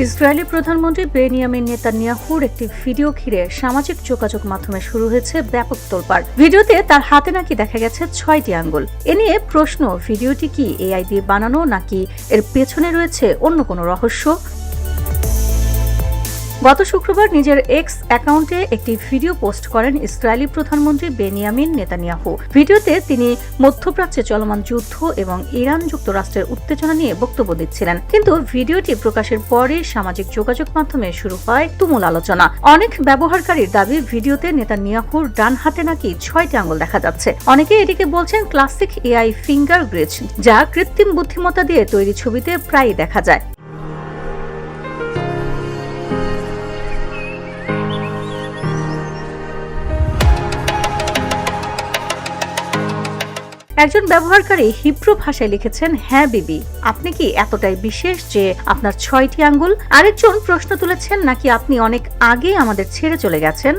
Israeli প্রধানমন্ত্রী Benjamin নেতানিয়াহুর একটি ভিডিও ঘিরে সামাজিক যোগাযোগ মাধ্যমে শুরু হয়েছে ব্যাপক তোলপাড়। ভিডিওতে তার হাতে নাকি দেখা গেছে 6টি আঙ্গুল। এ নিয়ে প্রশ্ন, ভিডিওটি কি এআই দিয়ে বানানো নাকি এর পেছনে রয়েছে অন্য কোনো রহস্য? গত শুক্রবার নিজের এক্স অ্যাকাউন্টে একটি ভিডিও পোস্ট করেন ইসরায়েলি প্রধানমন্ত্রী বেনিয়ামিন নেতানিয়াহু। ভিডিওতে তিনি মধ্যপ্রাচ্যে চলমান যুদ্ধ এবং ইরান যুক্তরাষ্ট্রের উত্তেজনা নিয়ে বক্তব্য দিচ্ছিলেন। কিন্তু ভিডিওটি প্রকাশের পরে সামাজিক যোগাযোগ মাধ্যমে শুরু হয় তুমুল আলোচনা। অনেক ব্যবহারকারীর দাবি, ভিডিওতে নেতানিয়াহুর ডান হাতে নাকি 6টি আঙ্গুল দেখা যাচ্ছে। অনেকে এটিকে বলছেন ক্লাসিক এআই ফিঙ্গার গ্রিচ, যা কৃত্রিম বুদ্ধিমত্তা দিয়ে তৈরি ছবিতে প্রায়ই দেখা যায়। একজন ব্যবহারকারী হিব্রু ভাষায় লিখেছেন, হ্যাঁ বিবি, আপনি কি এতটাই বিশেষ যে আপনার 6টি আঙ্গুল? আরেকজন প্রশ্ন তুলেছেন, নাকি আপনি অনেক আগে আমাদের ছেড়ে চলে গেছেন?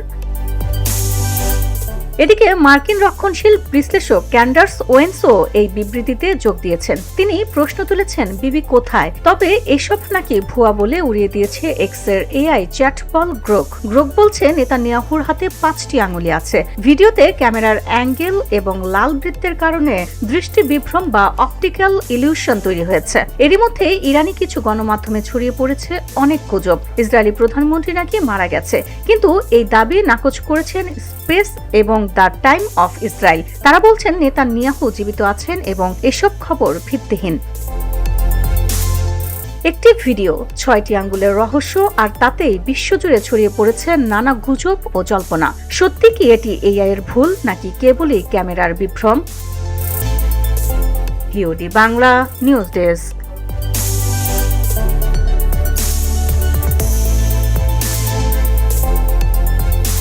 এদিকে মার্কিন রক্ষণশীল বিশ্লেষক ক্যান্ডার্স ওয়েন্সও এই বিবৃতিতে যোগ দিয়েছেন। তিনি প্রশ্ন তুলেছেন, বিবি কোথায়? তবে এসব নাকি ভুয়া বলে উড়িয়ে দিয়েছে এক্সের এআই চ্যাটবল গ্রোক। গ্রোক বলছে নেতানিয়াহুর হাতে 5টি আঙুলি আছে। ভিডিওতে ক্যামেরার অ্যাঙ্গেল এবং লাল বৃত্তের কারণে দৃষ্টি বিভ্রম বা অপটিক্যাল ইলিউশন তৈরি হয়েছে। এরই মধ্যে ইরানি কিছু গণমাধ্যমে ছড়িয়ে পড়েছে অনেক গুজব। ইসরায়েলি প্রধানমন্ত্রী নাকি মারা গেছে, কিন্তু এই দাবি নাকচ করেছেন স্পেস এবং দ্য টাইম অফ ইসরায়েল। তারা বলছেন নেতানিয়াহু জীবিত আছেন এবং এসব খবর ভিত্তিহীন। একটি ভিডিও, 6টি আঙ্গুলের রহস্য, আর তাতেই বিশ্বজুড়ে ছড়িয়ে পড়েছে নানা গুজব ও জল্পনা। সত্যি কি এটি এআই এর ভুল, নাকি কেবলই ক্যামেরার বিভ্রম? VOD Bangla news desk.